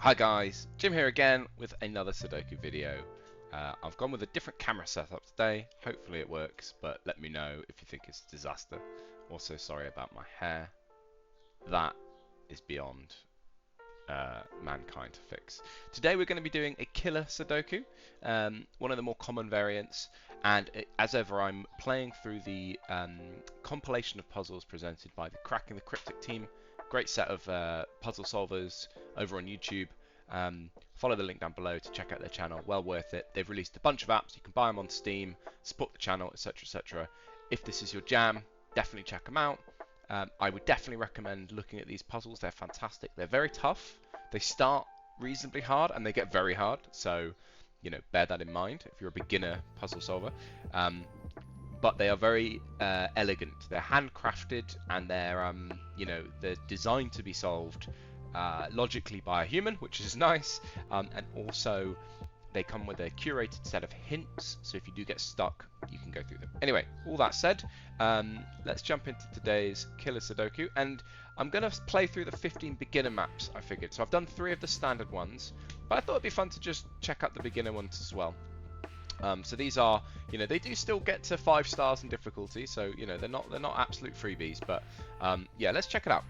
Hi guys, Jim here again with another Sudoku video. I've gone with a different camera setup today. Hopefully it works, but let me know if you think it's a disaster. Also, sorry about my hair. That is beyond mankind to fix. Today we're going to be doing a killer Sudoku, one of the more common variants, and as ever I'm playing through the compilation of puzzles presented by the Cracking the Cryptic team. Great set of puzzle solvers over on YouTube. Follow the link down below to check out their channel. Well worth it. They've released a bunch of apps. You can buy them on Steam, support the channel, etc, etc. If this is your jam, definitely check them out. I would definitely recommend looking at these puzzles. They're fantastic. They're very tough. They start reasonably hard and they get very hard. So, you know, bear that in mind if you're a beginner puzzle solver. But they are very elegant. They're handcrafted and they're, you know, they're designed to be solved logically by a human, which is nice. And also, they come with a curated set of hints, so if you do get stuck, you can go through them. Anyway, all that said, let's jump into today's killer Sudoku, and I'm going to play through the 15 beginner maps, I figured. So I've done 3 of the standard ones, but I thought it'd be fun to just check out the beginner ones as well. So these are, you know, they do still get to 5 stars in difficulty, so you know they're not absolute freebies, but yeah, let's check it out.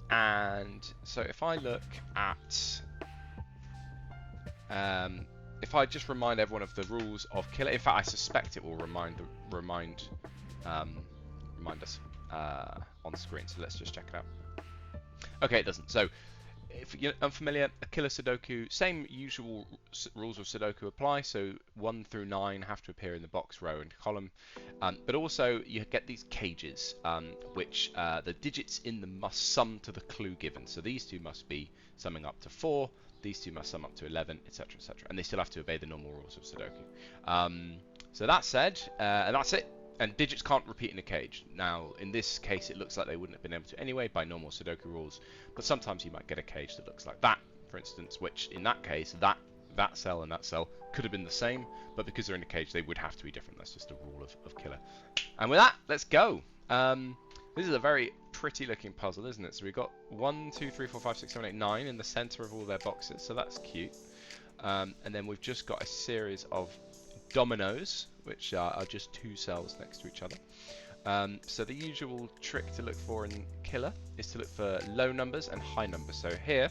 And so if I look at if I just remind everyone of the rules of killer, in fact I suspect it will remind us on screen, so let's just check it out. Okay, it doesn't. So if you're unfamiliar, a killer Sudoku, same usual rules of Sudoku apply, so 1 through 9 have to appear in the box, row and column, but also you get these cages, which the digits in them must sum to the clue given, so these two must be summing up to 4, these two must sum up to 11, etc, etc, and they still have to obey the normal rules of Sudoku. So that said, and that's it. And digits can't repeat in a cage. Now, in this case, it looks like they wouldn't have been able to anyway by normal Sudoku rules, but sometimes you might get a cage that looks like that, for instance, which in that case, that cell and that cell could have been the same, but because they're in a cage, they would have to be different. That's just a rule of killer. And with that, let's go. This is a very pretty looking puzzle, isn't it? So we've got 1, 2, 3, 4, 5, 6, 7, 8, 9 in the center of all their boxes, so that's cute. And then we've just got a series of dominoes, which are just 2 cells next to each other. So the usual trick to look for in killer is to look for low numbers and high numbers. So here,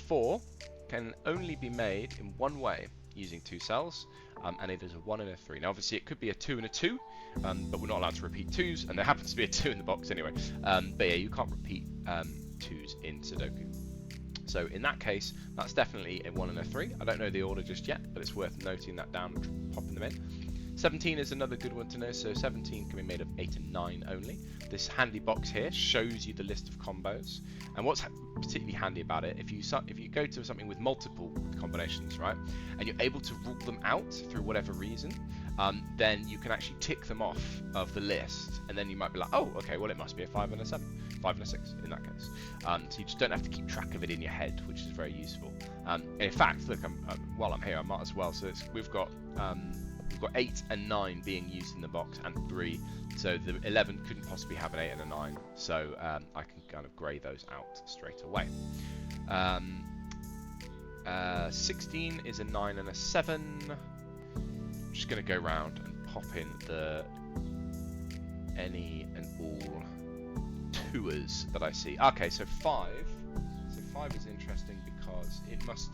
4 can only be made in one way using 2 cells, and it is a 1 and a 3. Now obviously it could be a 2 and a 2, but we're not allowed to repeat 2s, and there happens to be a 2 in the box anyway. But yeah, you can't repeat 2s in Sudoku. So in that case, that's definitely a 1 and a 3. I don't know the order just yet, but it's worth noting that down and popping them in. 17 is another good one to know, so 17 can be made of 8 and 9 only. This handy box here shows you the list of combos, and what's particularly handy about it, if you go to something with multiple combinations, right, and you're able to rule them out through whatever reason, then you can actually tick them off of the list, and then you might be like, oh, okay, well it must be a 5 and a 7, 5 and a 6 in that case. So you just don't have to keep track of it in your head, which is very useful. And in fact, look, while I'm here, I might as well. So we've got 8 and 9 being used in the box, and 3. So the 11 couldn't possibly have an 8 and a 9. So I can kind of grey those out straight away. 16 is a 9 and a 7. I'm just going to go round and pop in the any and all 2s that I see. Okay, so 5. So 5 is interesting because it must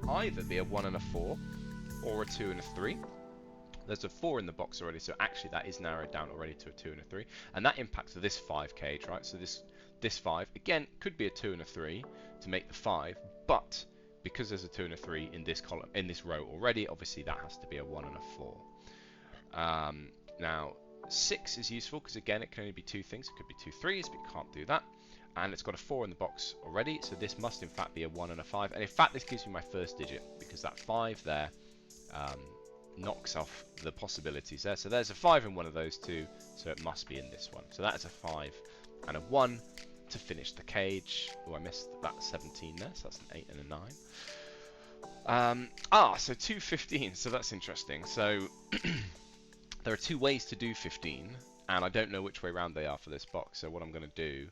either be a 1 and a 4 or a 2 and a 3. There's a 4 in the box already, so actually that is narrowed down already to a 2 and a 3, and that impacts this 5 cage, right? So this 5 again could be a 2 and a 3 to make the 5, but because there's a 2 and a 3 in this column, in this row already, obviously that has to be a 1 and a 4. Now 6 is useful because again it can only be 2 things. It could be 2 3s, but you can't do that. And it's got a 4 in the box already, so this must in fact be a 1 and a 5. And in fact this gives me my first digit because that 5 there knocks off the possibilities there. So there's a 5 in one of those 2, so it must be in this one. So that is a 5 and a 1 to finish the cage. Oh, I missed that 17 there, so that's an 8 and a 9. So 2 15s, so that's interesting. So there are 2 ways to do 15, and I don't know which way round they are for this box. So what I'm going to do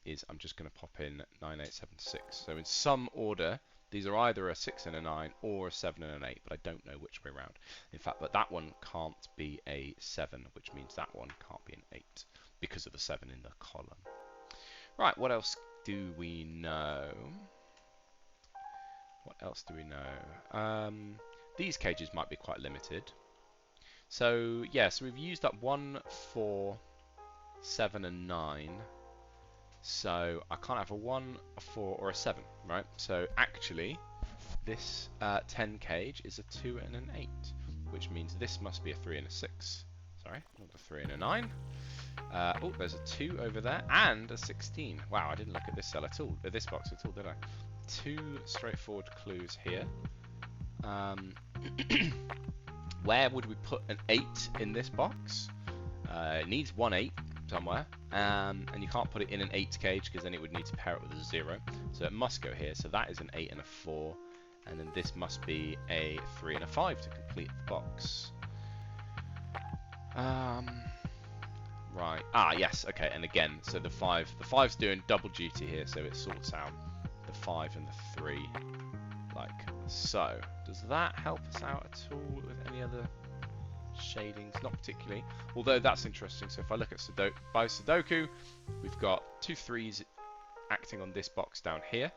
is I'm just going to pop in 9, 8, 7, 6. So in some order, these are either a 6 and a 9 or a 7 and an 8, but I don't know which way around. In fact, but that one can't be a 7, which means that one can't be an 8 because of the 7 in the column. Right, what else do we know? What else do we know? These cages might be quite limited. So, yeah, so we've used up 1, 4, 7, and 9. So I can't have a 1, a 4, or a 7, right? So actually, this 10 cage is a 2 and an 8, which means this must be a 3 and a 6. Sorry, not a 3 and a 9. Oh, there's a 2 over there, and a 16. Wow, I didn't look at this cell at all, this box at all, did I? 2 straightforward clues here. Where would we put an 8 in this box? It needs 1 8 somewhere, and you can't put it in an 8 cage because then it would need to pair it with a 0. So it must go here. So that is an 8 and a 4, and then this must be a 3 and a 5 to complete the box. Right. Ah, yes. Okay. And again, so the 5's doing double duty here, so it sorts out the 5 and the 3, like so. Does that help us out at all with any other shadings? Not particularly, although that's interesting. So if I look at Sudoku, we've got 2 3s acting on this box down here,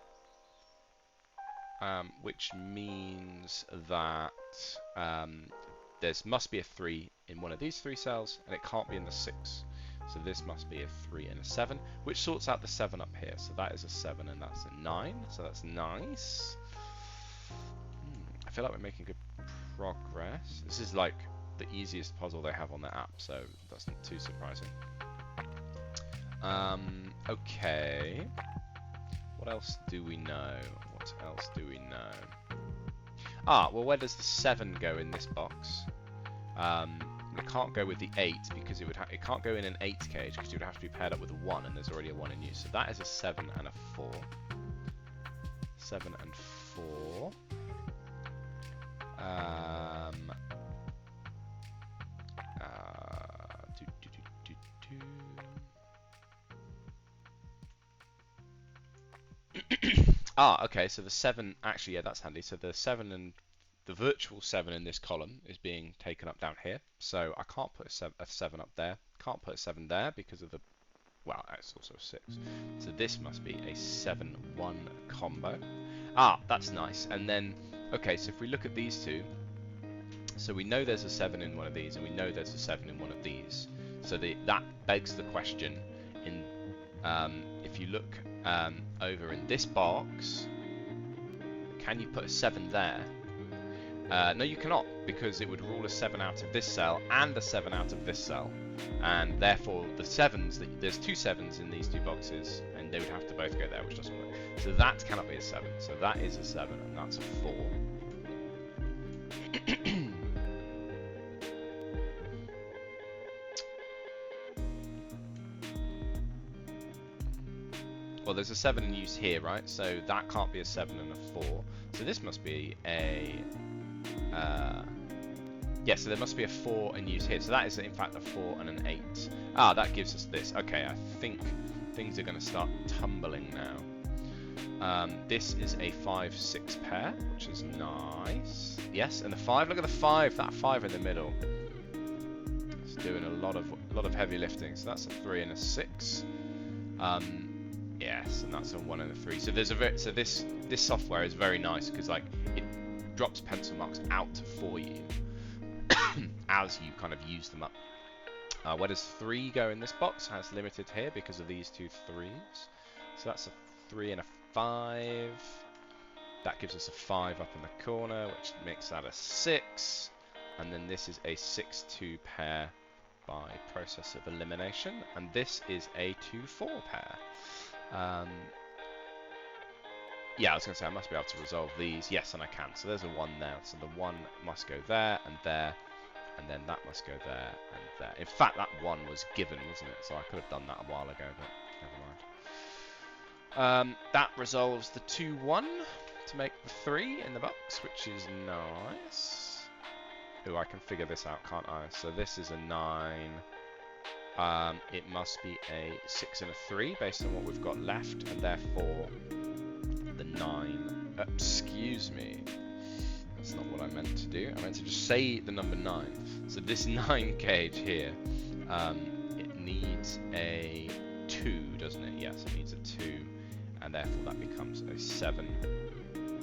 which means that there must be a 3 in one of these 3 cells, and it can't be in the 6. So this must be a 3 and a 7, which sorts out the 7 up here. So that is a 7 and that's a 9. So that's nice. I feel like we're making good progress. This is like the easiest puzzle they have on their app, so that's not too surprising. Okay. What else do we know? What else do we know? Ah, well, where does the 7 go in this box? It can't go with the 8 because it can't go in an 8 cage because it would have to be paired up with a 1, and there's already a 1 in use. So that is a 7 and a 4. 7 and 4. Ah, okay, so the 7, actually, yeah, that's handy. So the 7 and the virtual 7 in this column is being taken up down here. So I can't put a 7 up there. Can't put a 7 there because of the, well, it's also a 6. So this must be a 7-1 combo. Ah, that's nice. And then, okay, so if we look at these two, so we know there's a 7 in one of these, and we know there's a 7 in one of these. So that begs the question, if you look over in this box, can you put a 7 there? No, you cannot, because it would rule a 7 out of this cell and a 7 out of this cell, and therefore the 7s, there's 2 7s in these 2 boxes, and they would have to both go there, which doesn't work. So that cannot be a 7. So that is a 7, and that's a 4. Well, there's a 7 in use here, right? So that can't be a 7 and a 4. So this must be a... yeah, so there must be a 4 in use here. So that is, in fact, a 4 and an 8. Ah, that gives us this. Okay, I think things are going to start tumbling now. This is a 5-6 pair, which is nice. Yes, and the 5. Look at the 5. That 5 in the middle. It's doing a lot of heavy lifting. So that's a 3 and a 6. Yes, and that's a 1 and a 3. So there's this software is very nice because like it drops pencil marks out for you as you kind of use them up. Where does 3 go in this box? Has limited here because of these 2 3s. So that's a 3 and a 5. That gives us a 5 up in the corner, which makes that a 6. And then this is a 6-2 pair by process of elimination, and this is a 2-4 pair. Yeah, I was going to say I must be able to resolve these. Yes, and I can. So there's a 1 there. So the 1 must go there, and then that must go there and there. In fact, that 1 was given, wasn't it? So I could have done that a while ago, but never mind. That resolves the 2-1 to make the 3 in the box, which is nice. Ooh, I can figure this out, can't I? So this is a 9. it must be a 6 and a 3 based on what we've got left, and therefore the 9. Excuse me. That's not what I meant to do. I meant to just say the number 9. So this 9 cage here, it needs a 2, doesn't it? Yes, it needs a 2, and therefore that becomes a 7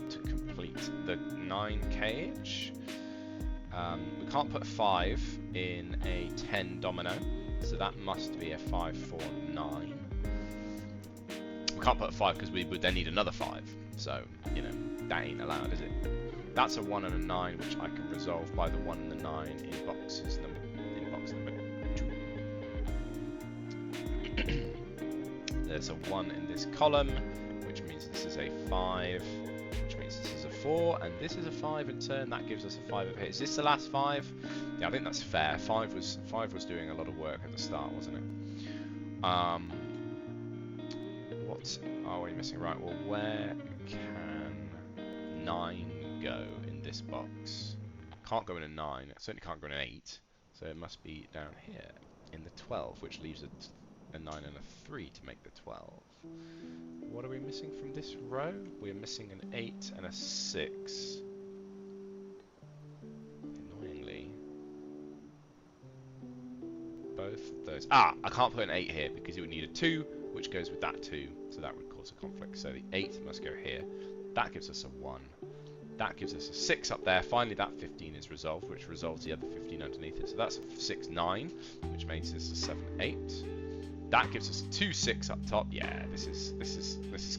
to complete the 9 cage. We can't put a 5 in a 10 domino, so that must be a 5, 4, 9. We can't put a 5 because we would then need another 5, so, you know, that ain't allowed, is it? That's a 1 and a 9, which I can resolve by the 1 and the 9 in box number 2. There's a 1 in this column, which means this is a 5, which means this is a 4, and this is a 5 in turn. That gives us a 5 over here. Is this the last 5? Yeah, I think that's fair. 5 was doing a lot of work at the start, wasn't it? What are we missing? Right, well, where can 9 go in this box? Can't go in a 9. It certainly can't go in an 8. So it must be down here in the 12, which leaves a 9 and a 3 to make the 12. What are we missing from this row? We're missing an 8 and a 6. Annoyingly. Both of those. Ah, I can't put an 8 here because it would need a 2, which goes with that 2. So that would cause a conflict. So the 8 must go here. That gives us a 1. That gives us a 6 up there. Finally, that 15 is resolved, which resolves the other 15 underneath it. So that's a 6, 9, which makes this a 7, 8. That gives us a 2, 6 up top. Yeah, this is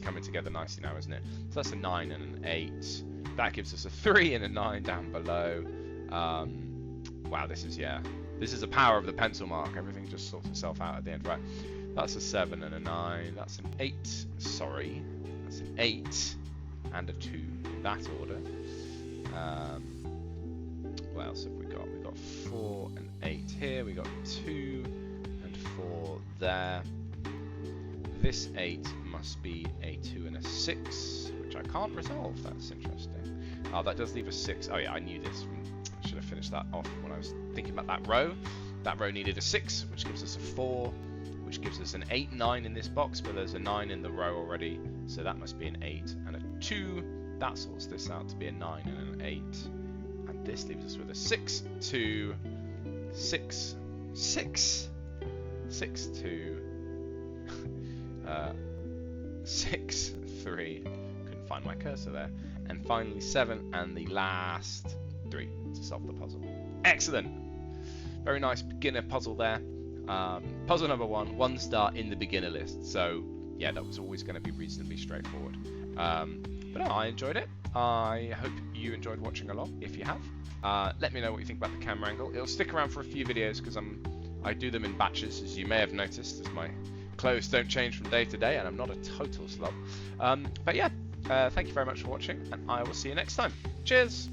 coming together nicely now, isn't it? So that's a 9 and an 8. That gives us a 3 and a 9 down below. Wow, this is the power of the pencil mark. Everything just sorts itself out at the end, right? That's a 7 and a 9. That's an 8. Sorry, that's an 8 and a 2 in that order. What else have we got? We've got 4 and 8 here. We got 2 and 4 there. This 8 must be a 2 and a 6, which I can't resolve. That's interesting. Oh, that does leave a 6. Oh yeah, I knew this. I should have finished that off when I was thinking about that row. That row needed a 6, which gives us a 4, which gives us an 8, 9 in this box, but there's a 9 in the row already, so that must be an 8 and a 2. That sorts this out to be a 9 and an 8. And this leaves us with a 6, 2, 6, 6, 6, 2, 6, 3. Couldn't find my cursor there. And finally 7 and the last 3 to solve the puzzle. Excellent! Very nice beginner puzzle there. Puzzle number 1, 1 star in the beginner list. So yeah, that was always going to be reasonably straightforward. But no, I enjoyed it. I hope you enjoyed watching along. If you have, let me know what you think about the camera angle. It'll stick around for a few videos because I do them in batches, as you may have noticed, as my clothes don't change from day to day, and I'm not a total slob. But yeah, thank you very much for watching, and I will see you next time. Cheers!